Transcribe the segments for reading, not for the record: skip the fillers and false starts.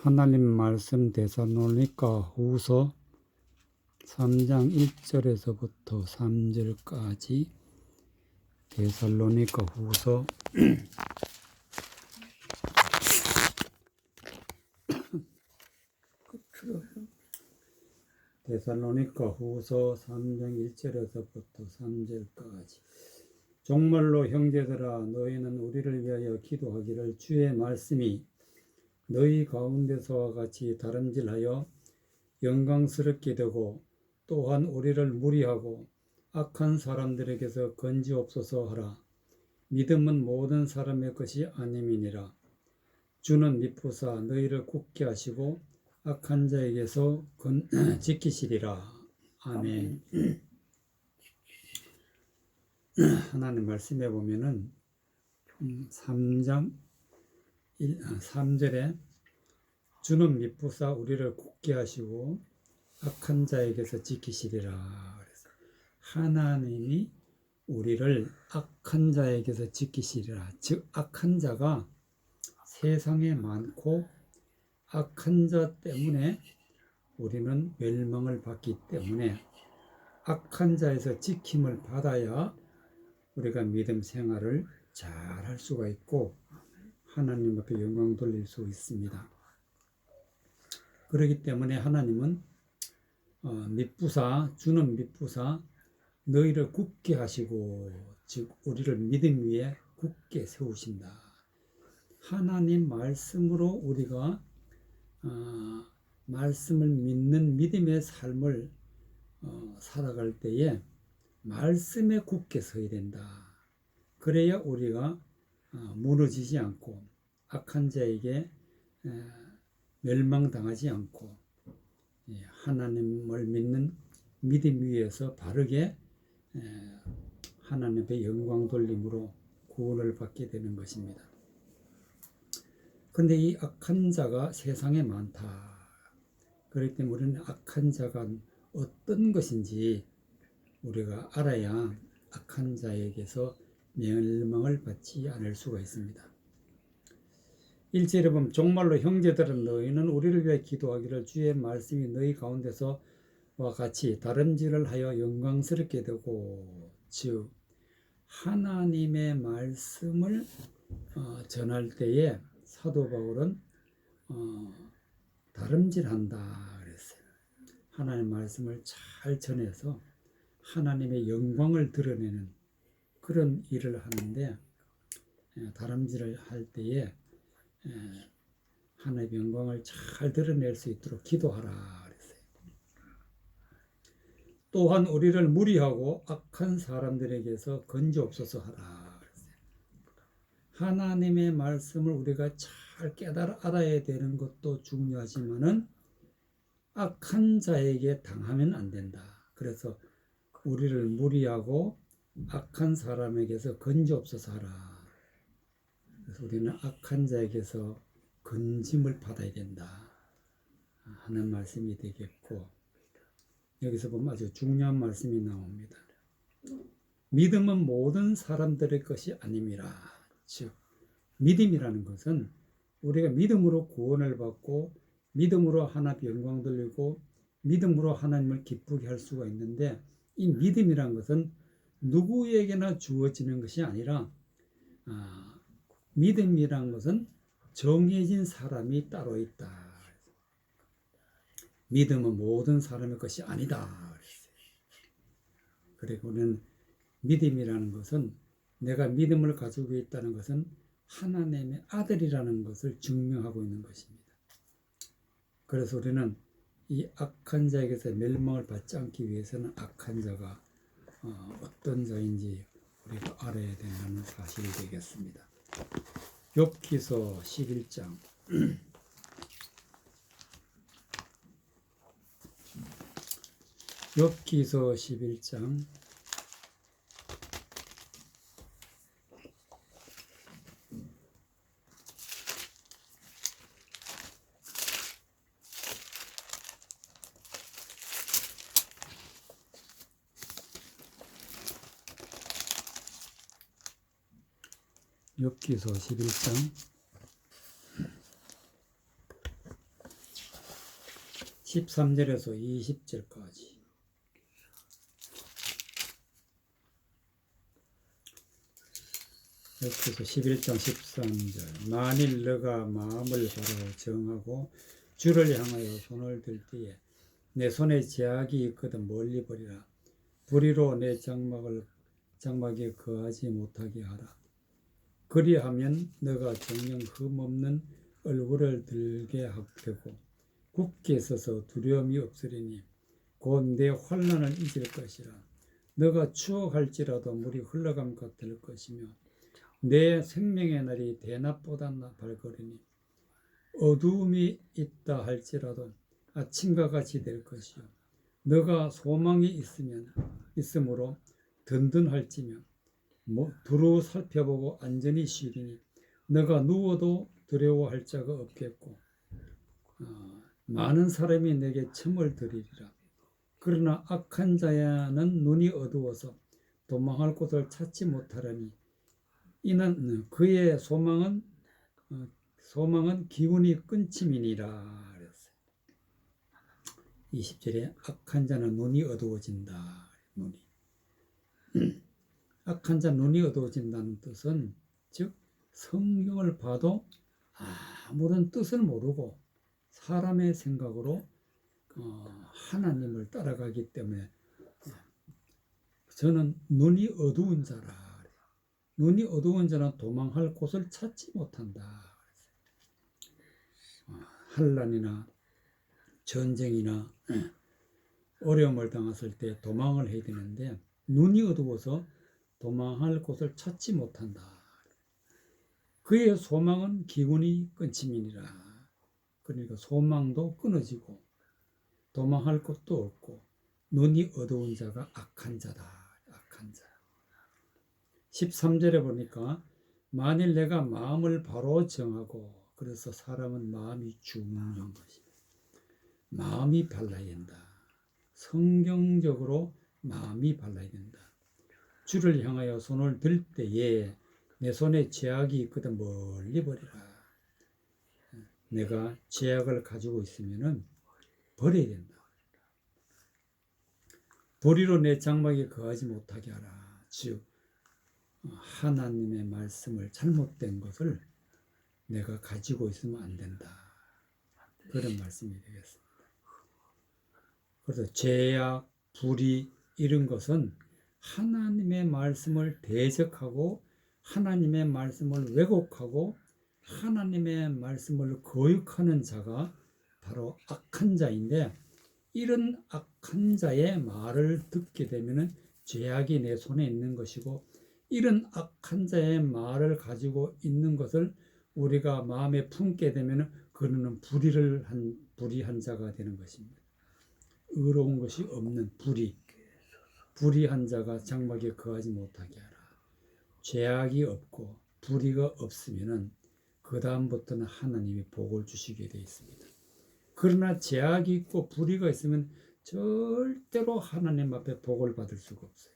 하나님 말씀 데살로니가 후서 3장 1절에서부터 3절까지 데살로니가 후서 데살로니가 후서 3장 1절에서부터 3절까지 정말로 형제들아 너희는 우리를 위하여 기도하기를 주의 말씀이 너희 가운데서와 같이 다름질하여 영광스럽게 되고 또한 우리를 무리하고 악한 사람들에게서 건지옵소서 하라. 믿음은 모든 사람의 것이 아님이니라. 주는 미쁘사 너희를 굳게 하시고 악한 자에게서 지키시리라. 아멘. 하나님 말씀에 보면은 3장 3절에 주는 미쁘사 우리를 굳게 하시고 악한 자에게서 지키시리라. 그래서 하나님이 우리를 악한 자에게서 지키시리라. 즉 악한 자가 세상에 많고 악한 자 때문에 우리는 멸망을 받기 때문에 악한 자에서 지킴을 받아야 우리가 믿음 생활을 잘 할 수가 있고 하나님 앞에 영광 돌릴 수 있습니다. 그렇기 때문에 하나님은 주는 미쁘사 너희를 굳게 하시고 즉 우리를 믿음 위에 굳게 세우신다. 하나님 말씀으로 우리가 말씀을 믿는 믿음의 삶을 살아갈 때에 말씀에 굳게 서야 된다. 그래야 우리가 무너지지 않고 악한 자에게 멸망당하지 않고 하나님을 믿는 믿음 위에서 바르게 하나님 앞에 영광 돌림으로 구원을 받게 되는 것입니다. 그런데 이 악한 자가 세상에 많다. 그렇기 때문에 우리는 악한 자가 어떤 것인지 우리가 알아야 악한 자에게서 멸망을 받지 않을 수가 있습니다. 1절에 보면 정말로 형제들은 너희는 우리를 위해 기도하기를 주의 말씀이 너희 가운데서와 같이 다름질을 하여 영광스럽게 되고 즉 하나님의 말씀을 전할 때에 사도 바울은 다름질한다 그랬어요. 하나님의 말씀을 잘 전해서 하나님의 영광을 드러내는 그런 일을 하는데 다름질을 할 때에 하나님의 영광을 잘 드러낼 수 있도록 기도하라 그랬어요. 또한 우리를 무리하고 악한 사람들에게서 건지옵소서 하라 그랬어요. 하나님의 말씀을 우리가 잘 알아야 되는 것도 중요하지만은 악한 자에게 당하면 안 된다. 그래서 우리를 무리하고 악한 사람에게서 건지옵소서 하라. 그래서 우리는 악한 자에게서 건짐을 받아야 된다 하는 말씀이 되겠고 여기서 보면 아주 중요한 말씀이 나옵니다. 믿음은 모든 사람들의 것이 아님이라. 즉 믿음이라는 것은 우리가 믿음으로 구원을 받고 믿음으로 하나님 영광 돌리고 믿음으로 하나님을 기쁘게 할 수가 있는데 이 믿음이라는 것은 누구에게나 주어지는 것이 아니라 믿음이라는 것은 정해진 사람이 따로 있다. 믿음은 모든 사람의 것이 아니다. 그리고는 믿음이라는 것은 내가 믿음을 가지고 있다는 것은 하나님의 아들이라는 것을 증명하고 있는 것입니다. 그래서 우리는 이 악한 자에게서 멸망을 받지 않기 위해서는 악한 자가 어떤 자인지 우리가 알아야 된다는 사실이 되겠습니다. 욥기서 11장 욥기서 11장 11장 13절에서 20절까지. 그래서 11장 13절. 만일 너가 마음을 바로 정하고 주를 향하여 손을 들 때에 내 손에 제약이 있거든 멀리 버리라. 불의로 내 장막에 거하지 못하게 하라. 그리하면 너가 정녕 흠없는 얼굴을 들게 하고 굳게 서서 두려움이 없으리니 곧 내 환난을 잊을 것이라. 너가 추억할지라도 물이 흘러감 같을 것이며 내 생명의 날이 대낮보다 밝으리니 어두움이 있다 할지라도 아침과 같이 될 것이요 너가 소망이 있으므로 든든할지며 두루 살펴보고 안전히 쉬리니 너가 누워도 두려워할 자가 없겠고 많은 사람이 내게 첨을 들이리라. 그러나 악한 자야는 눈이 어두워서 도망할 곳을 찾지 못하려니 이는 그의 소망은 기운이 끊김이니라. 20절에 악한 자는 눈이 어두워진다. 악한 자 눈이 어두워진다는 뜻은 즉 성경을 봐도 아무런 뜻을 모르고 사람의 생각으로 하나님을 따라가기 때문에 저는 눈이 어두운 자라. 눈이 어두운 자는 도망할 곳을 찾지 못한다. 환난이나 전쟁이나 어려움을 당했을 때 도망을 해야 되는데 눈이 어두워서 도망할 곳을 찾지 못한다. 그의 소망은 기운이 끊김이니라. 그러니까 소망도 끊어지고 도망할 곳도 없고 눈이 어두운 자가 악한 자다. 악한 자. 13절에 보니까 만일 내가 마음을 바로 정하고 그래서 사람은 마음이 중요한 것입니다. 마음이 발라야 된다. 성경적으로 마음이 발라야 된다. 주를 향하여 손을 들 때에 내 손에 죄악이 있거든 멀리 버리라. 내가 죄악을 가지고 있으면 버려야 된다. 불의로 내 장막에 거하지 못하게 하라. 즉 하나님의 말씀을 잘못된 것을 내가 가지고 있으면 안 된다. 그런 말씀이 되겠습니다. 그래서 죄악, 불의 이런 것은 하나님의 말씀을 대적하고 하나님의 말씀을 왜곡하고 하나님의 말씀을 거역하는 자가 바로 악한 자인데 이런 악한 자의 말을 듣게 되면 죄악이 내 손에 있는 것이고 이런 악한 자의 말을 가지고 있는 것을 우리가 마음에 품게 되면 그는 불의한 자가 되는 것입니다. 의로운 것이 없는 불의한 자가 장막에 거하지 못하게 하라. 죄악이 없고 불의가 없으면 그 다음부터는 하나님이 복을 주시게 되어 있습니다. 그러나 죄악이 있고 불의가 있으면 절대로 하나님 앞에 복을 받을 수가 없어요.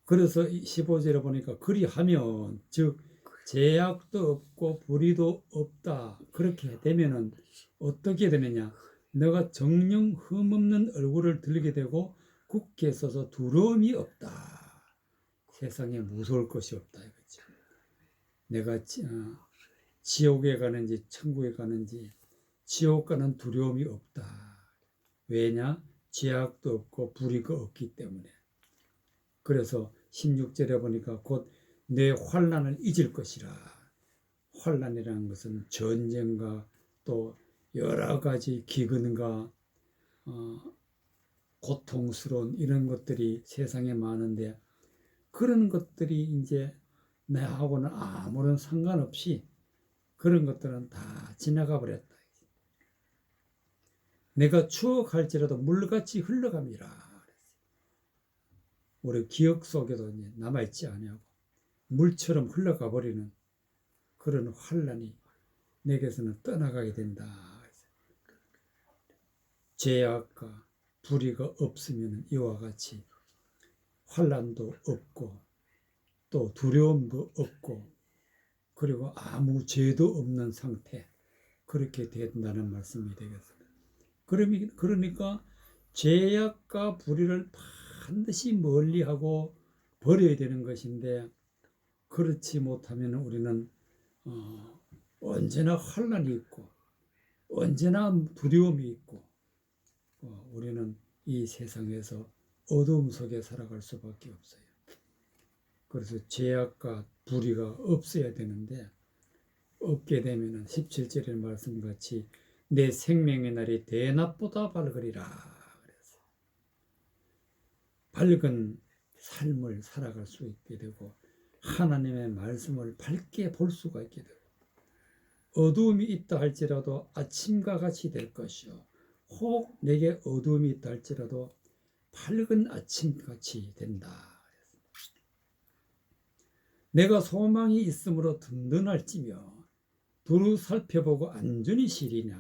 그래서 15절에 보니까 그리하면 즉 죄악도 없고 불의도 없다. 그렇게 되면은 어떻게 되느냐? 너가 정녕 흠없는 얼굴을 들게 되고 굳게 서서 두려움이 없다. 세상에 무서울 것이 없다 이거죠. 내가 지옥에 가는지 천국에 가는지 지옥 가는 두려움이 없다. 왜냐? 죄악도 없고 불의가 없기 때문에. 그래서 16절에 보니까 곧 내 환난을 잊을 것이라. 환난이라는 것은 전쟁과 또 여러 가지 기근과 고통스러운 이런 것들이 세상에 많은데 그런 것들이 이제 나하고는 아무런 상관없이 그런 것들은 다 지나가 버렸다. 내가 추억할지라도 물같이 흘러갑니다. 우리 기억 속에도 남아있지 아니하고 물처럼 흘러가 버리는 그런 환난이 내게서는 떠나가게 된다. 죄악과 불의가 없으면 이와 같이 환난도 없고 또 두려움도 없고 그리고 아무 죄도 없는 상태 그렇게 된다는 말씀이 되겠습니다. 그러니까 죄악과 불의를 반드시 멀리하고 버려야 되는 것인데, 그렇지 못하면 우리는 언제나 환난이 있고 언제나 두려움이 있고 우리는 이 세상에서 어두움 속에 살아갈 수밖에 없어요. 그래서 죄악과 불의가 없어야 되는데, 없게 되면은 17절의 말씀같이 내 생명의 날이 대낮보다 밝으리라 그랬어요. 밝은 삶을 살아갈 수 있게 되고 하나님의 말씀을 밝게 볼 수가 있게 되고, 어두움이 있다 할지라도 아침과 같이 될 것이요 혹 내게 어두움이 있다 할지라도 밝은 아침같이 된다. 내가 소망이 있으므로 든든할지며 두루 살펴보고 안전히 쉬리니.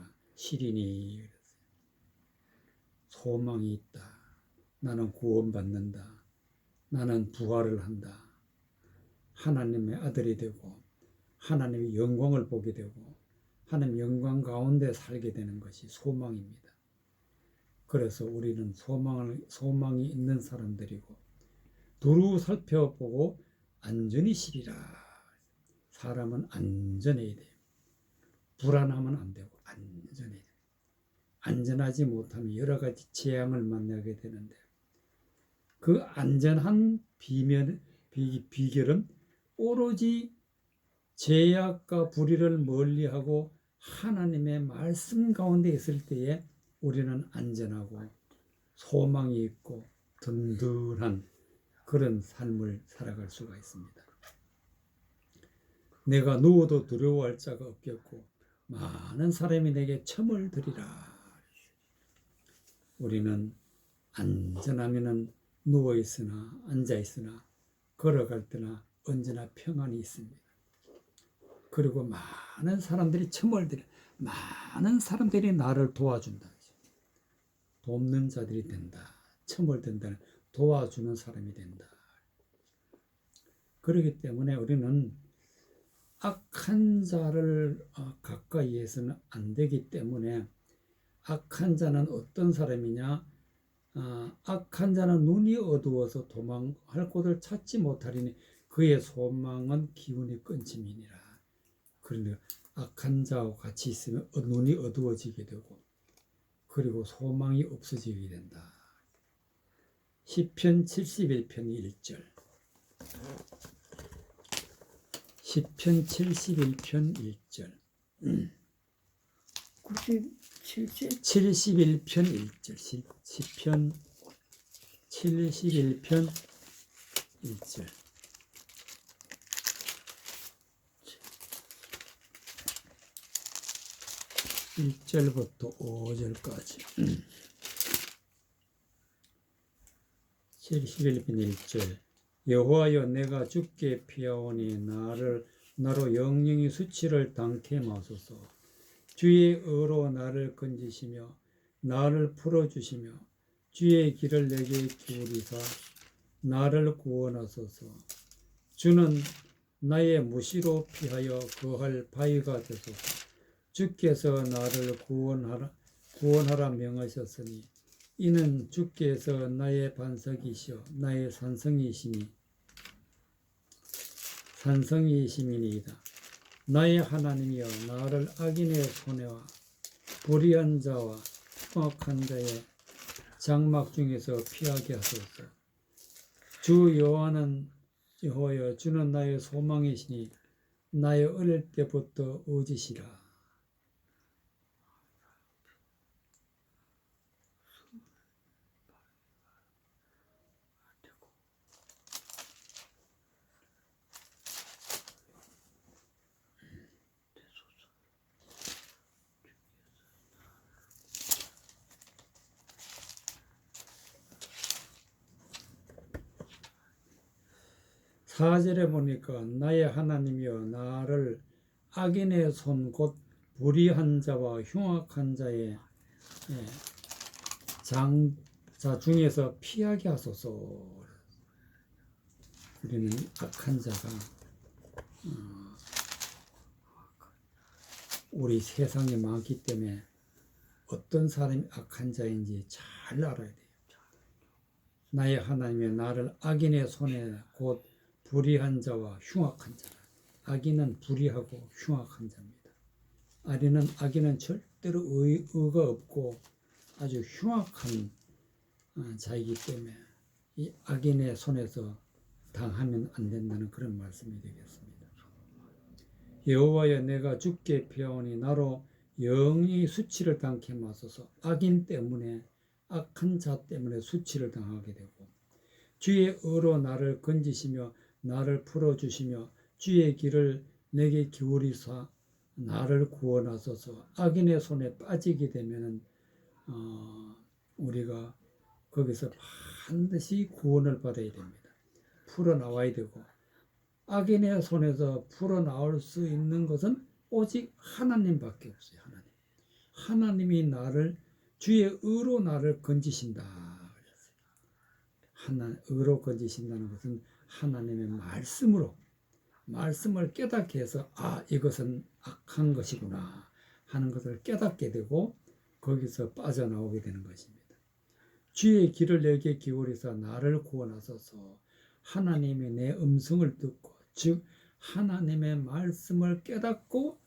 소망이 있다. 나는 구원받는다. 나는 부활을 한다. 하나님의 아들이 되고 하나님의 영광을 보게 되고 하나님의 영광 가운데 살게 되는 것이 소망입니다. 그래서 우리는 소망이 있는 사람들이고 두루 살펴보고 안전히 쉬리라. 사람은 안전해야 돼요. 불안하면 안 되고 안전해야 돼요. 안전하지 못하면 여러 가지 재앙을 만나게 되는데, 그 안전한 비결은 오로지 죄악과 불의를 멀리하고 하나님의 말씀 가운데 있을 때에 우리는 안전하고 소망이 있고 든든한 그런 삶을 살아갈 수가 있습니다. 내가 누워도 두려워할 자가 없겠고 많은 사람이 내게 첨을 들이라. 우리는 안전하면은 누워있으나 앉아있으나 걸어갈 때나 언제나 평안이 있습니다. 그리고 많은 사람들이 많은 사람들이 나를 도와준다. 돕는 자들이 된다. 첨을 든다는, 도와주는 사람이 된다. 그렇기 때문에 우리는 악한 자를 가까이 해서는 안 되기 때문에, 악한 자는 어떤 사람이냐? 악한 자는 눈이 어두워서 도망할 곳을 찾지 못하리니 그의 소망은 기운이 끊김이니라. 그러니까 악한 자와 같이 있으면 눈이 어두워지게 되고 그리고 소망이 없어지게 된다. 시편 71편 1절. 시편 71편 1절. 71편 1절. 시편 71편 1절. 1절부터 5절까지. 71편 1절. 여호와여, 내가 주께 피하오니 나로 영영이 수치를 당케 마소서. 주의 의로 나를 건지시며 나를 풀어주시며 주의 길을 내게 기울이사 나를 구원하소서. 주는 나의 무시로 피하여 거할 바위가 되소서. 주께서 나를 구원하라 명하셨으니 이는 주께서 나의 반석이시여 나의 산성이심이니이다. 나의 하나님이여, 나를 악인의 손해와 불의한 자와 흉악한 자의 장막 중에서 피하게 하소서. 주 여호와여, 주는 나의 소망이시니 나의 어릴 때부터 의지시라. 사절에 보니까 나의 하나님이여, 나를 악인의 손 곧 불의한 자와 흉악한 자의 장자 중에서 피하게 하소서. 우리는 악한 자가 우리 세상에 많기 때문에 어떤 사람이 악한 자인지 잘 알아야 돼요. 나의 하나님의 나를 악인의 손에 곧 불의한 자와 흉악한 자라. 악인은 불의하고 흉악한 자입니다. 악인은 절대로 의가 없고 아주 흉악한 자이기 때문에 이 악인의 손에서 당하면 안 된다는 그런 말씀이 되겠습니다. 여호와여, 내가 주께 피하오니 나로 영이 수치를 당케 마소서. 악인 때문에, 악한 자 때문에 수치를 당하게 되고, 주의 의로 나를 건지시며 나를 풀어주시며 주의 길을 내게 기울이사 나를 구원하소서. 악인의 손에 빠지게 되면은 우리가 거기서 반드시 구원을 받아야 됩니다. 풀어나와야 되고, 악인의 손에서 풀어나올 수 있는 것은 오직 하나님밖에 없어요. 하나님이 나를 주의 의로 나를 건지신다. 의로 건지신다는 것은 하나님의 말씀을 깨닫게 해서 이것은 악한 것이구나 하는 것을 깨닫게 되고 거기서 빠져나오게 되는 것입니다. 주의 길을 내게 기울이사 나를 구원하소서. 하나님이 내 음성을 듣고, 즉 하나님의 말씀을 깨닫고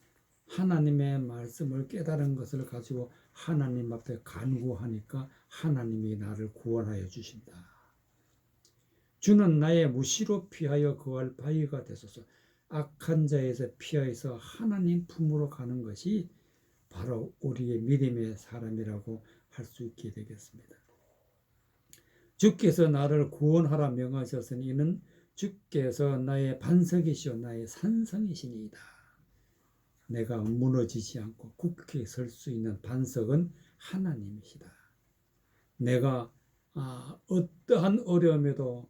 하나님의 말씀을 깨달은 것을 가지고 하나님 앞에 간구하니까 하나님이 나를 구원하여 주신다. 주는 나의 무시로 피하여 거할 바위가 되소서. 악한 자에서 피하여서 하나님 품으로 가는 것이 바로 우리의 믿음의 사람이라고 할 수 있게 되겠습니다. 주께서 나를 구원하라 명하셨으니 이는 주께서 나의 반석이시오 나의 산성이시니이다. 내가 무너지지 않고 굳게 설 수 있는 반석은 하나님이시다. 내가 어떠한 어려움에도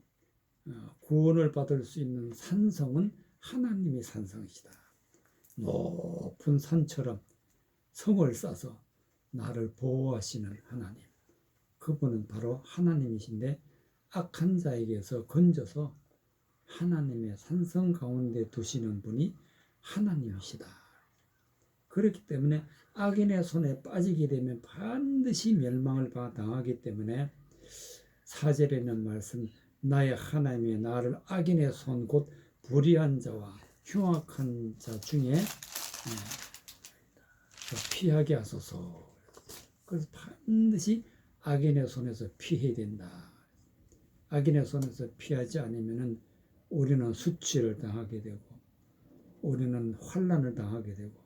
구원을 받을 수 있는 산성은 하나님의 산성이시다. 높은 산처럼 성을 쌓아서 나를 보호하시는 하나님, 그분은 바로 하나님이신데 악한 자에게서 건져서 하나님의 산성 가운데 두시는 분이 하나님이시다. 그렇기 때문에 악인의 손에 빠지게 되면 반드시 멸망을 당하기 때문에 4절에는 말씀, 나의 하나님이 나를 악인의 손 곧 불의한 자와 흉악한 자 중에 피하게 하소서. 그래서 반드시 악인의 손에서 피해야 된다. 악인의 손에서 피하지 않으면 우리는 수치를 당하게 되고 우리는 환난을 당하게 되고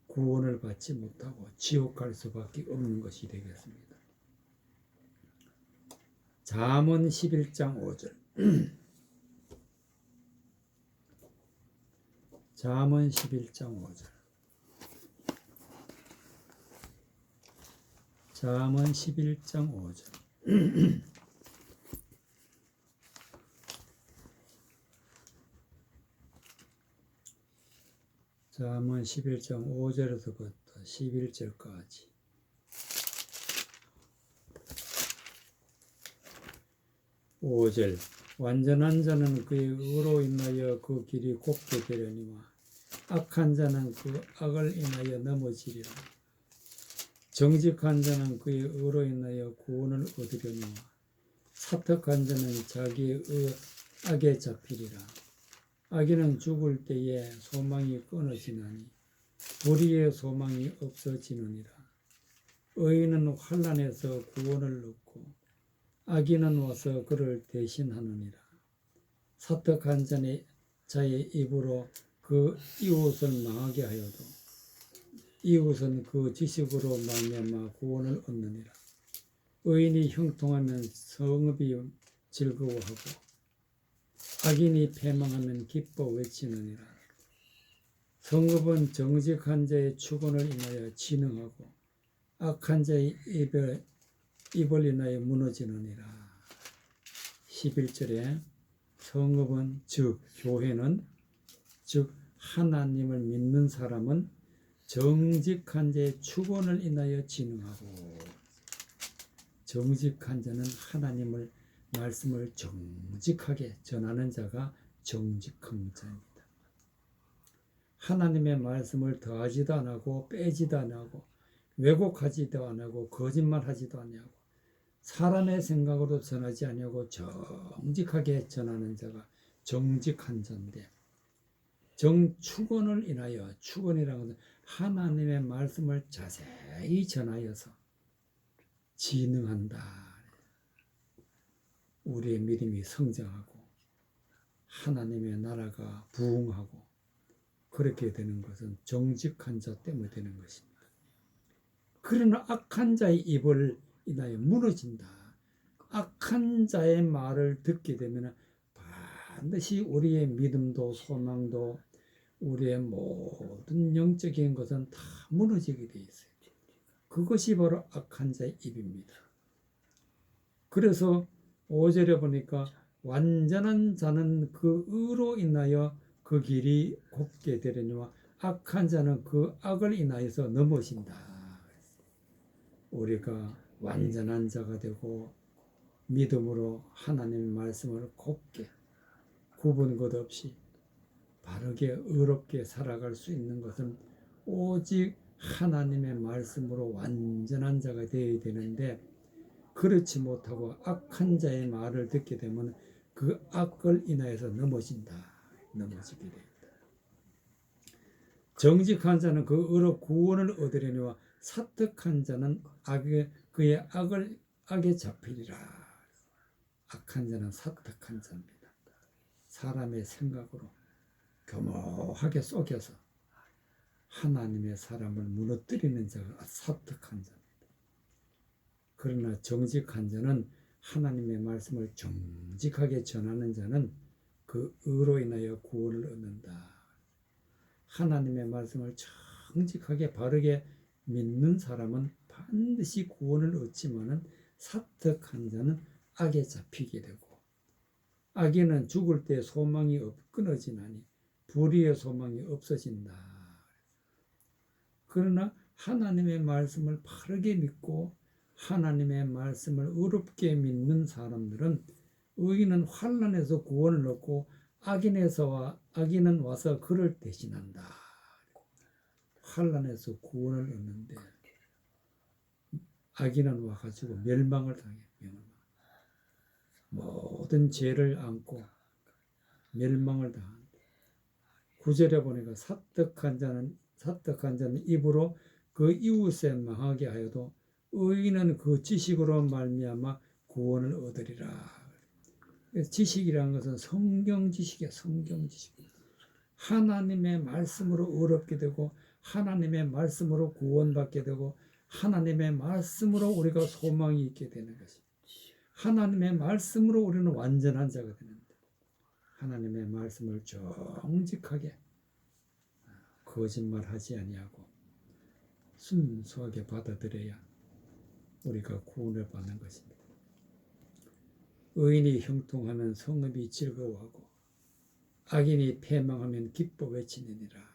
구원을 받지 못하고 지옥 갈 수밖에 없는 것이 되겠습니다. 잠언 11장 5절 잠언 11장 5절 잠언 11장 5절 잠언 11장 5절에서부터 11절까지 (5절) 완전한 자는 그의 의로 인하여 그 길이 곱게 되려니와 악한 자는 그 악을 인하여 넘어지리라. 정직한 자는 그의 의로 인하여 구원을 얻으려니와 사특한 자는 자기의 악에 잡히리라. 악인은 죽을 때에 소망이 끊어지나니 불의의 소망이 없어지느니라. 의인은 환난에서 구원을 얻고 악인은 와서 그를 대신하느니라. 사특한 자의 입으로 그 이웃을 망하게 하여도 이웃은 그 지식으로 말미암아 구원을 얻느니라. 의인이 형통하면 성읍이 즐거워하고 악인이 패망하면 기뻐 외치느니라. 성읍은 정직한 자의 축원을 인하여 진흥하고 악한 자의 입을 인하여 무너지느니라. 11절에 성읍은 즉 교회는 즉 하나님을 믿는 사람은 정직한 자의 축원을 인하여 진흥하고 정직한 자는 하나님을 말씀을 정직하게 전하는 자가 정직한 자입니다. 하나님의 말씀을 더하지도 안 하고 빼지도 안 하고 왜곡하지도 안 하고 거짓말하지도 아니하고 사람의 생각으로 전하지 아니하고 정직하게 전하는 자가 정직한 자인데, 정축원을 인하여, 축원이라는 것은 하나님의 말씀을 자세히 전하여서 진흥한다. 우리의 믿음이 성장하고 하나님의 나라가 부흥하고 그렇게 되는 것은 정직한 자 때문에 되는 것입니다. 그러나 악한 자의 입을 인하여 무너진다. 악한 자의 말을 듣게 되면 반드시 우리의 믿음도 소망도 우리의 모든 영적인 것은 다 무너지게 돼 있어요. 그것이 바로 악한 자의 입입니다. 그래서 5절에 보니까 완전한 자는 그 의로 인하여 그 길이 곱게 되려니와 악한 자는 그 악을 인하여서 넘어진다. 우리가 완전한 자가 되고 믿음으로 하나님의 말씀을 곱게 구분 것 없이 바르게 의롭게 살아갈 수 있는 것은 오직 하나님의 말씀으로 완전한 자가 되어야 되는데, 그렇지 못하고 악한 자의 말을 듣게 되면 그 악을 인하여서 넘어지게 됩니다. 정직한 자는 그 의로 구원을 얻으려니와 사특한 자는 그의 악에 잡히리라. 악한 자는 사특한 자입니다. 사람의 생각으로 교묘하게 속여서 하나님의 사람을 무너뜨리는 자가 사특한 자입니다. 그러나 정직한 자는 하나님의 말씀을 정직하게 전하는 자는 그 의로 인하여 구원을 얻는다. 하나님의 말씀을 정직하게 바르게 믿는 사람은 반드시 구원을 얻지만은 사특한 자는 악에 잡히게 되고, 악인은 죽을 때 소망이 끊어지나니 불의의 소망이 없어진다. 그러나 하나님의 말씀을 바르게 믿고 하나님의 말씀을 의롭게 믿는 사람들은 의인은 환난에서 구원을 얻고 악인은 와서 그를 대신한다. 환난에서 구원을 얻는데 악인은 와가지고 멸망을 당해. 모든 죄를 안고 멸망을 당한다. 9절에 보니까 사특한 자는 입으로 그 이웃에 망하게 하여도 의인은 그 지식으로 말미암아 구원을 얻으리라. 지식이라는 것은 성경 지식이야. 성경 지식. 하나님의 말씀으로 의롭게 되고 하나님의 말씀으로 구원받게 되고 하나님의 말씀으로 우리가 소망이 있게 되는 것입니다. 하나님의 말씀으로 우리는 완전한 자가 되는데, 하나님의 말씀을 정직하게 거짓말하지 아니하고 순수하게 받아들여야 우리가 구원을 받는 것입니다. 의인이 형통하면 성읍이 즐거워하고 악인이 패망하면 기뻐 외치느니라.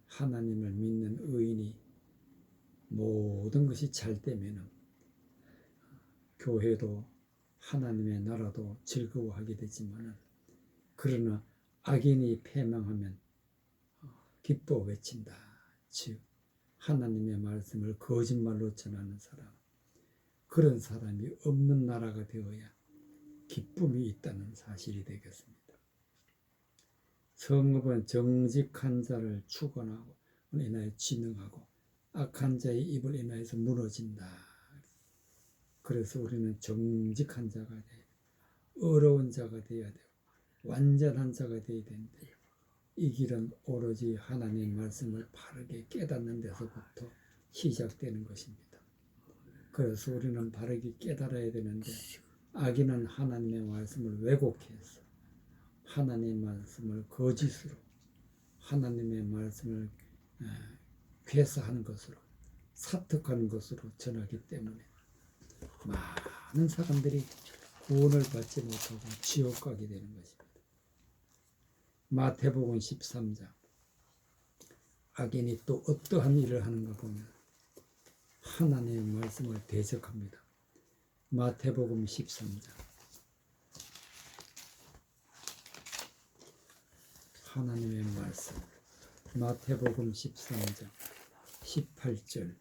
하나님을 믿는 의인이 모든 것이 잘 되면 교회도 하나님의 나라도 즐거워하게 되지만, 그러나 악인이 패망하면 기뻐 외친다. 즉 하나님의 말씀을 거짓말로 전하는 사람, 그런 사람이 없는 나라가 되어야 기쁨이 있다는 사실이 되겠습니다. 성읍은 정직한 자를 축원하고 인하여 진흥하고 악한 자의 입을 인하여서 무너진다. 그래서 우리는 정직한 자가 돼야, 의로운 자가 되어야 되고 완전한 자가 되어야 되는데, 이 길은 오로지 하나님의 말씀을 바르게 깨닫는 데서부터 시작되는 것입니다. 그래서 우리는 바르게 깨달아야 되는데, 악인은 하나님의 말씀을 왜곡해서 하나님의 말씀을 거짓으로, 하나님의 말씀을 괴사하는 것으로, 사특하는 것으로 전하기 때문에 많은 사람들이 구원을 받지 못하고 지옥 가게 되는 것입니다. 마태복음 13장, 악인이 또 어떠한 일을 하는가 보면 하나님의 말씀을 대적합니다. 마태복음 13장, 하나님의 말씀 마태복음 13장 18절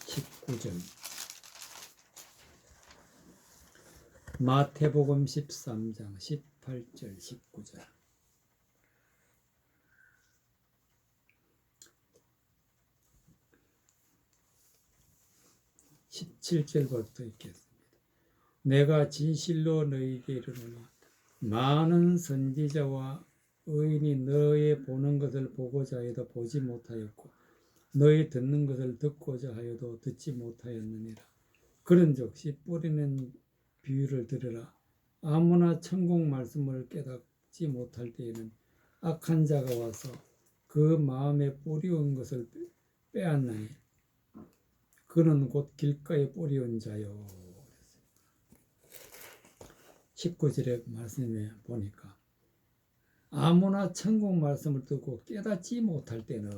19절 마태복음 13장 18절 19절 17절부터 읽겠습니다. 내가 진실로 너희에게 이르노니 많은 선지자와 의인이 너의 보는 것을 보고자 하여도 보지 못하였고 너희 듣는 것을 듣고자 하여도 듣지 못하였느니라. 그런즉 씨 뿌리는 비유를 들으라. 아무나 천국 말씀을 깨닫지 못할 때에는 악한 자가 와서 그 마음에 뿌리온 것을 빼앗나니 그는 곧 길가에 뿌리온 자요. 19절의 말씀에 보니까 아무나 천국 말씀을 듣고 깨닫지 못할 때는,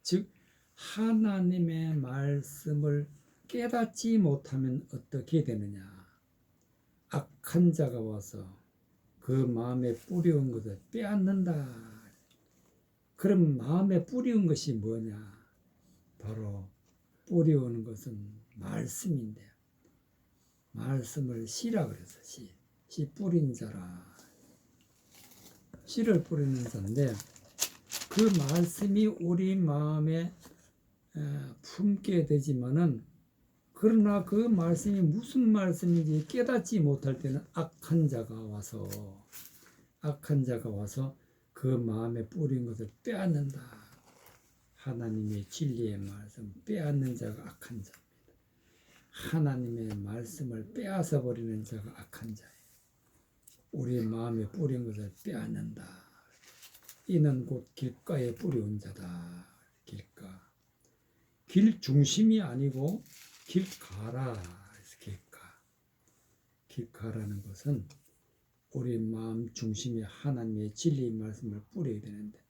즉 하나님의 말씀을 깨닫지 못하면 어떻게 되느냐? 악한 자가 와서 그 마음에 뿌리온 것을 빼앗는다. 그럼 마음에 뿌리온 것이 뭐냐? 바로 뿌리오는 것은 말씀인데, 말씀을 씨라 그래서 씨 뿌린 자라. 씨를 뿌리는 자인데 그 말씀이 우리 마음에 품게 되지만은, 그러나 그 말씀이 무슨 말씀인지 깨닫지 못할 때는 악한 자가 와서 그 마음에 뿌린 것을 빼앗는다. 하나님의 진리의 말씀 빼앗는 자가 악한 자입니다. 하나님의 말씀을 빼앗아 버리는 자가 악한 자예요. 우리 마음에 뿌린 것을 빼앗는다. 이는 곧 길가에 뿌려온 자다. 길가. 길 중심이 아니고 길가라. 길가라는 것은 우리 마음 중심에 하나님의 진리의 말씀을 뿌려야 되는데,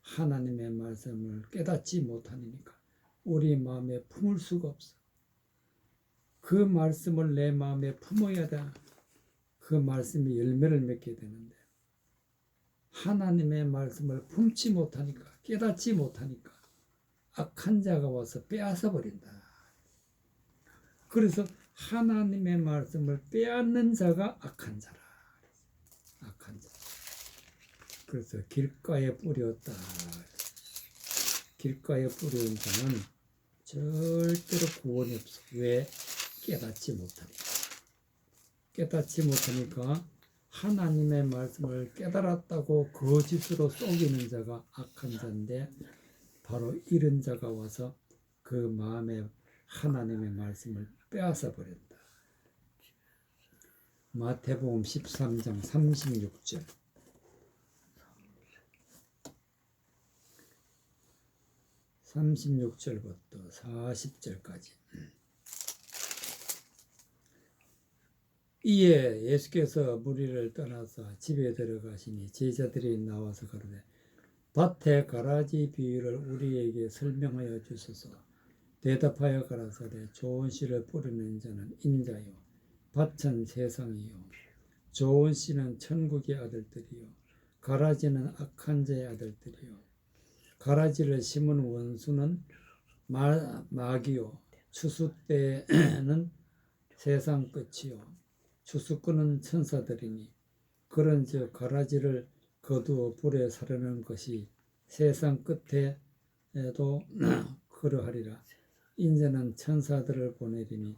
하나님의 말씀을 깨닫지 못하니까 우리 마음에 품을 수가 없어. 그 말씀을 내 마음에 품어야 돼. 그 말씀이 열매를 맺게 되는데, 하나님의 말씀을 품지 못하니까, 깨닫지 못하니까 악한 자가 와서 빼앗아 버린다. 그래서 하나님의 말씀을 빼앗는 자가 악한 자라. 악한 자. 그래서 길가에 뿌렸다. 길가에 뿌려온 자는 절대로 구원이 없어. 왜? 깨닫지 못하니까. 깨닫지 못하니까 하나님의 말씀을 깨달았다고 거짓으로 속이는 자가 악한 자인데, 바로 이런 자가 와서 그 마음에 하나님의 말씀을 빼앗아 버린다. 마태복음 13장 36절 36절부터 40절까지. 이에 예수께서 무리를 떠나서 집에 들어가시니 제자들이 나와서 가로되 밭의 가라지 비유를 우리에게 설명하여 주소서. 대답하여 가라사대 좋은 씨를 뿌리는 자는 인자요 밭은 세상이요 좋은 씨는 천국의 아들들이요 가라지는 악한 자의 아들들이요 가라지를 심은 원수는 마귀요 추수 때는 세상 끝이요 추수꾼은 천사들이니, 그런즉 가라지를 거두어 불에 사르는 것이 세상 끝에도 그러하리라. 인자는 천사들을 보내리니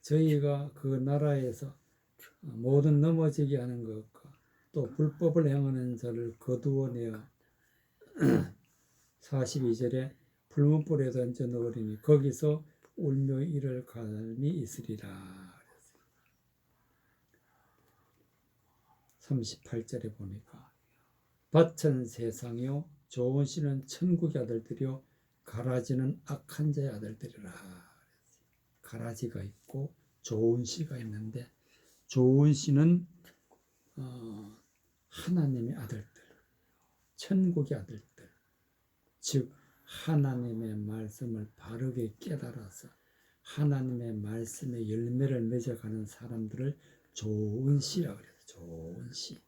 저희가 그 나라에서 모든 넘어지게 하는 것과 또 불법을 행하는 자를 거두어내어 42절에 불문불에 던져 넣으리니 거기서 울며 이를 갈미 있으리라. 38절에 보니까 밭은 세상이요 좋은 씨는 천국의 아들들이요 가라지는 악한 자의 아들들이라. 가라지가 있고 좋은 씨가 있는데, 좋은 씨는 하나님의 아들들, 천국의 아들들, 즉 하나님의 말씀을 바르게 깨달아서 하나님의 말씀의 열매를 맺어가는 사람들을 좋은 씨라 그래요. 좋은 씨.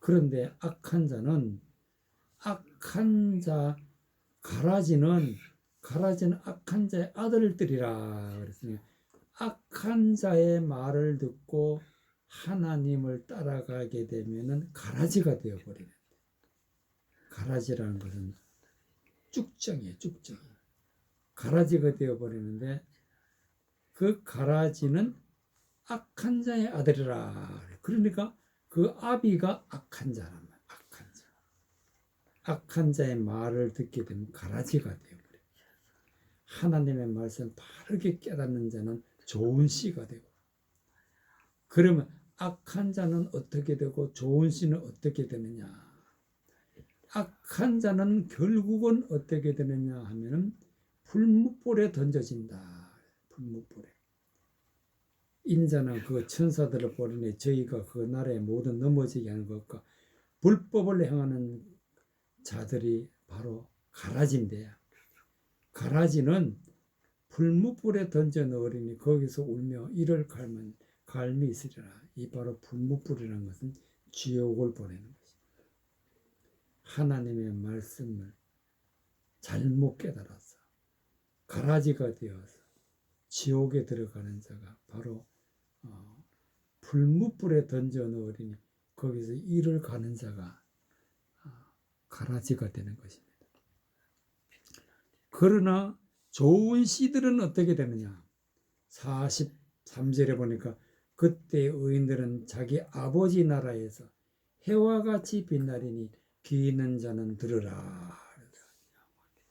그런데 악한 자 가라지는 악한 자의 아들들이라 그랬으니 악한 자의 말을 듣고 하나님을 따라가게 되면은 가라지가 되어버리는. 가라지라는 것은 쭉정이에요, 쭉정. 가라지가 되어버리는데 그 가라지는 악한 자의 아들이라. 그러니까 그 아비가 악한 자란 말이에요. 악한 자. 악한 자의 말을 듣게 되면 가라지가 되어버려요. 하나님의 말씀 바르게 깨닫는 자는 좋은 씨가 되고, 그러면 악한 자는 어떻게 되고 좋은 씨는 어떻게 되느냐? 악한 자는 결국은 어떻게 되느냐 하면은 풀무불에 던져진다. 풀무불에. 인자는 그 천사들을 보내니 저희가 그 나라에 모두 넘어지게 하는 것과 불법을 행하는 자들이 바로 가라지인데요. 가라지는 풀무불에 던져 넣으리니 거기서 울며 이를 갈미 있으리라. 이 바로 풀무불이라는 것은 지옥을 보내는 것입니다. 하나님의 말씀을 잘못 깨달아서 가라지가 되어서 지옥에 들어가는 자가 바로 풀무불에 던져 넣으리니 거기서 이를 가는 자가 가라지가 되는 것입니다. 그러나 좋은 씨들은 어떻게 되느냐? 43절에 보니까 그때 의인들은 자기 아버지 나라에서 해와 같이 빛나리니 귀 있는 자는 들으라.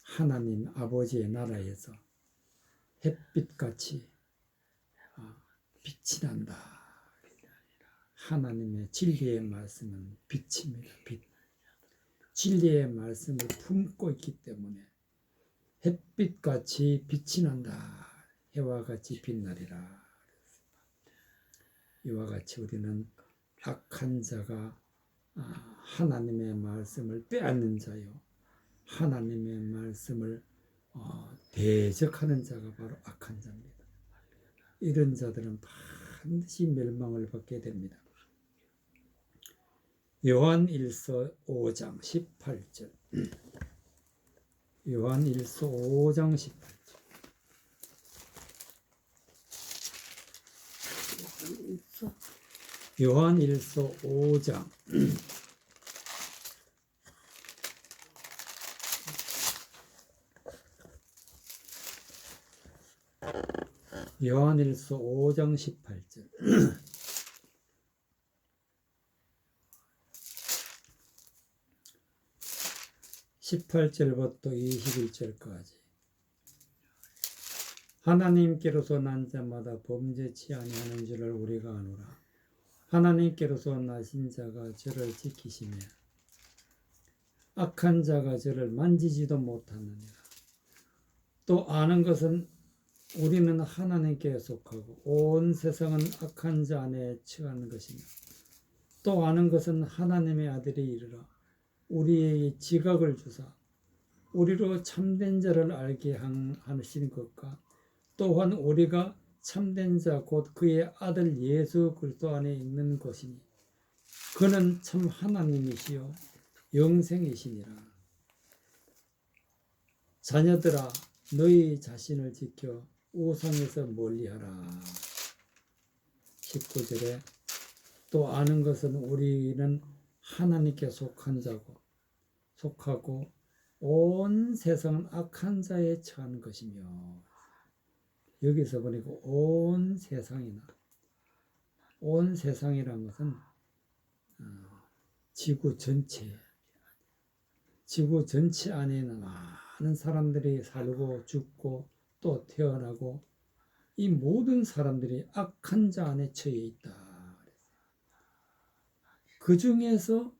하나님 아버지의 나라에서 햇빛같이 빛이 난다. 하나님의 진리의 말씀은 빛입니다. 빛. 진리의 말씀을 품고 있기 때문에 햇빛같이 빛이 난다. 해와 같이 빛나리라. 이와 같이 우리는 악한 자가 하나님의 말씀을 빼앗는 자요, 하나님의 말씀을 대적하는 자가 바로 악한 자입니다. 이런 자들은 반드시 멸망을 받게 됩니다. 요한일서 5장 18절. 요한일서 5장 18절. 요한일서 5장 18절. 18절부터 21절까지. 하나님께로서 난 자마다 범죄치 아니하는 줄을 우리가 아노라. 하나님께로서 나신 자가 저를 지키시며 악한 자가 저를 만지지도 못하느니라. 또 아는 것은 우리는 하나님께 속하고 온 세상은 악한 자 안에 처한 것이며, 또 아는 것은 하나님의 아들이 이르러 우리에게 지각을 주사 우리로 참된 자를 알게 하시는 것과, 또한 우리가 참된 자 곧 그의 아들 예수 그리스도 안에 있는 것이니 그는 참 하나님이시요 영생이시니라. 자녀들아, 너희 자신을 지켜 우상에서 멀리하라. 19절에 또 아는 것은 우리는 하나님께 속하고 온 세상은 악한 자에 처한 것이며. 여기서 보니까 온 세상이라는 것은 지구 전체 안에는 많은 사람들이 살고 죽고 또 태어나고, 이 모든 사람들이 악한 자 안에 처해 있다. 그 중에서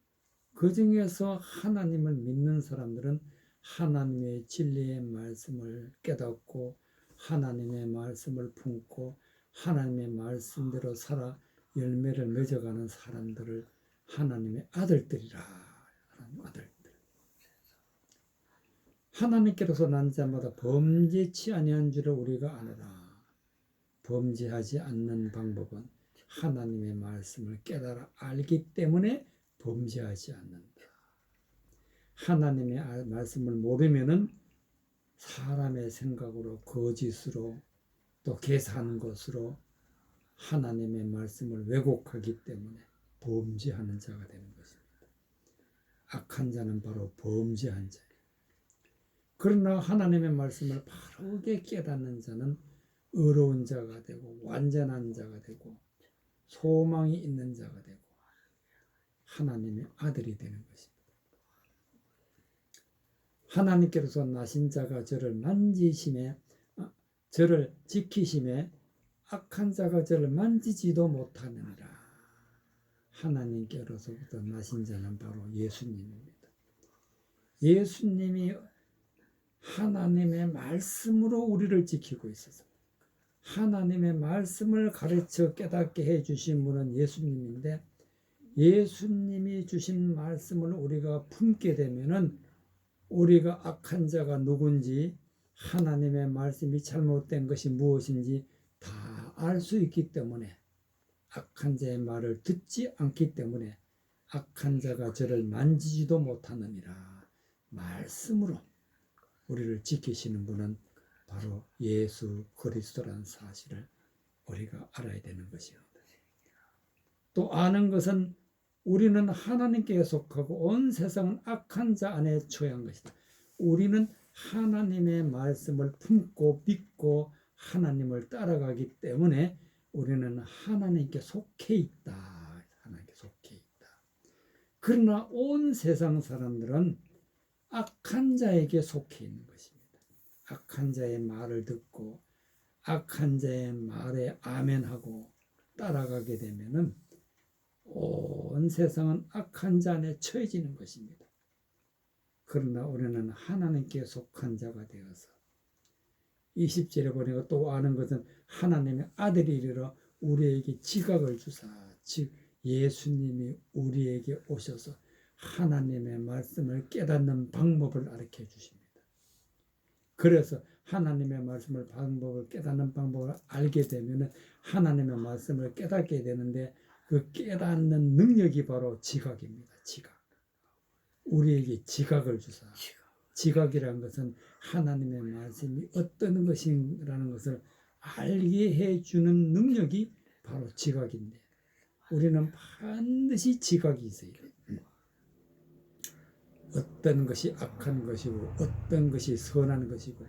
하나님을 믿는 사람들은 하나님의 진리의 말씀을 깨닫고 하나님의 말씀을 품고 하나님의 말씀대로 살아 열매를 맺어가는 사람들을 하나님의 아들들이라. 아들들. 하나님께로서 난 자마다 범죄치 아니한 줄을 우리가 아노라. 범죄하지 않는 방법은 하나님의 말씀을 깨달아 알기 때문에 범죄하지 않는다. 하나님의 말씀을 모르면은 사람의 생각으로 거짓으로 또 계산하는 것으로 하나님의 말씀을 왜곡하기 때문에 범죄하는 자가 되는 것입니다. 악한 자는 바로 범죄한 자예요. 그러나 하나님의 말씀을 바르게 깨닫는 자는 의로운 자가 되고 완전한 자가 되고 소망이 있는 자가 되고 하나님의 아들이 되는 것입니다. 하나님께서 나신 자가 저를 만지심에 저를 지키심에 악한 자가 저를 만지지도 못하느니라. 하나님께로부터 나신 자는 바로 예수님입니다. 예수님이 하나님의 말씀으로 우리를 지키고 있어서 하나님의 말씀을 가르쳐 깨닫게 해주신 분은 예수님인데 예수님이 주신 말씀을 우리가 품게 되면은 우리가 악한 자가 누군지 하나님의 말씀이 잘못된 것이 무엇인지 다 알 수 있기 때문에 악한 자의 말을 듣지 않기 때문에 악한 자가 저를 만지지도 못하느니라. 말씀으로 우리를 지키시는 분은 바로 예수 그리스도라는 사실을 우리가 알아야 되는 것입니다. 또 아는 것은 우리는 하나님께 속하고 온 세상은 악한 자 안에 처한 것이다. 우리는 하나님의 말씀을 품고 믿고 하나님을 따라가기 때문에 우리는 하나님께 속해 있다. 하나님께 속해 있다. 그러나 온 세상 사람들은 악한 자에게 속해 있는 것입니다. 악한 자의 말을 듣고 악한 자의 말에 아멘하고 따라가게 되면은 온 세상은 악한 자 안에 처해지는 것입니다. 그러나 우리는 하나님께 속한 자가 되어서 20절에 보니까 또 아는 것은 하나님의 아들이 이르러 우리에게 지각을 주사 즉 예수님이 우리에게 오셔서 하나님의 말씀을 깨닫는 방법을 가르쳐 주십니다. 그래서 하나님의 말씀을 깨닫는 방법을 알게 되면 하나님의 말씀을 깨닫게 되는데 그 깨닫는 능력이 바로 지각입니다. 지각. 우리에게 지각을 주사. 지각이라는 것은 하나님의 말씀이 어떤 것이라는 것을 알게 해주는 능력이 바로 지각인데 우리는 반드시 지각이 있어야 돼요. 어떤 것이 악한 것이고 어떤 것이 선한 것이고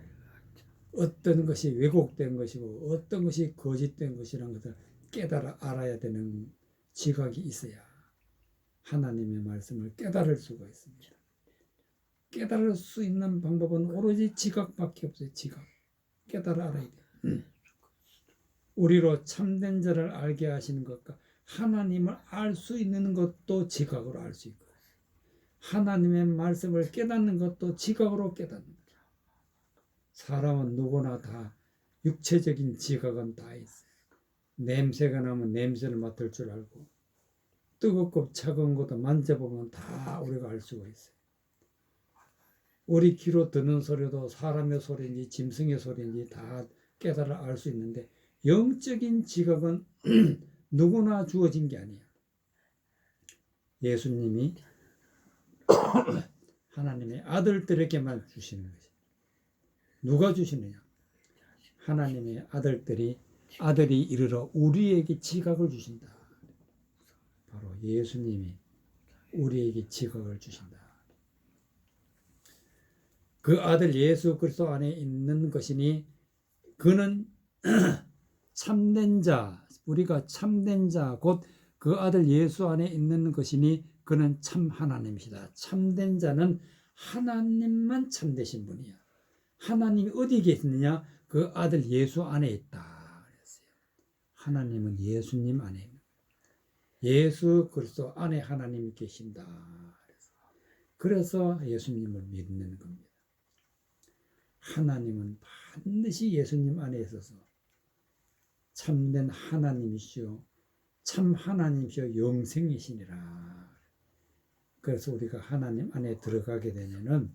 어떤 것이 왜곡된 것이고 어떤 것이 거짓된 것이라는 것을 깨달아 알아야 되는 지각이 있어야 하나님의 말씀을 깨달을 수가 있습니다. 깨달을 수 있는 방법은 오로지 지각밖에 없어요. 지각. 깨달아 알아야 돼요. 우리로 참된 자를 알게 하시는 것과 하나님을 알 수 있는 것도 지각으로 알 수 있고 하나님의 말씀을 깨닫는 것도 지각으로 깨닫는 거죠. 사람은 누구나 다 육체적인 지각은 다 있어요. 냄새가 나면 냄새를 맡을 줄 알고 뜨겁고 차가운 것도 만져보면 다 우리가 알 수가 있어요. 우리 귀로 듣는 소리도 사람의 소리인지 짐승의 소리인지 다 깨달아 알 수 있는데 영적인 지각은 누구나 주어진 게 아니에요. 예수님이 하나님의 아들들에게만 주시는 것입니다. 누가 주시느냐? 하나님의 아들이 이르러 우리에게 지각을 주신다. 바로 예수님이 우리에게 지각을 주신다. 그 아들 예수 그리스도 안에 있는 것이니 그는 참된 자, 우리가 참된 자, 곧 그 아들 예수 안에 있는 것이니 그는 참 하나님이시다. 참된 자는 하나님만 참되신 분이야. 하나님이 어디 계시느냐? 그 아들 예수 안에 있다. 그랬어요. 하나님은 예수님 안에 예수 그리스도 안에 하나님이 계신다. 그래서 예수님을 믿는 겁니다. 하나님은 반드시 예수님 안에 있어서 참된 하나님이시오. 참 하나님이시오. 영생이시니라. 그래서 우리가 하나님 안에 들어가게 되면은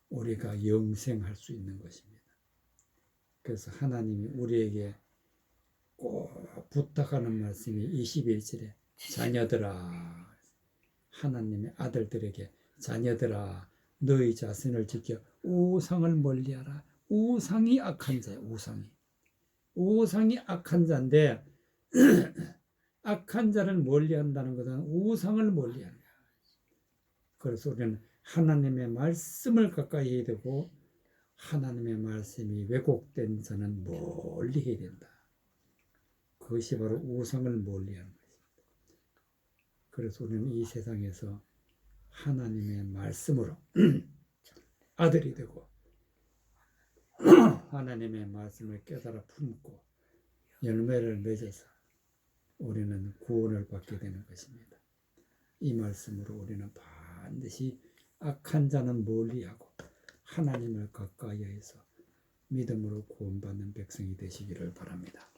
우리가 영생할 수 있는 것입니다. 그래서 하나님이 우리에게 꼭 부탁하는 말씀이 21절에 자녀들아 하나님의 아들들에게 자녀들아 너희 자신을 지켜 우상을 멀리하라. 우상이 악한 자야. 우상이 악한 자인데 악한 자를 멀리한다는 것은 우상을 멀리하는 거야. 그래서 우리는 하나님의 말씀을 가까이 해야 되고 하나님의 말씀이 왜곡된 자는 멀리 해야 된다. 그것이 바로 우상을 멀리하는 것입니다. 그래서 우리는 이 세상에서 하나님의 말씀으로 아들이 되고 하나님의 말씀을 깨달아 품고 열매를 맺어서 우리는 구원을 받게 되는 것입니다. 이 말씀으로 우리는 반드시 악한 자는 멀리하고 하나님을 가까이 해서 믿음으로 구원받는 백성이 되시기를 바랍니다.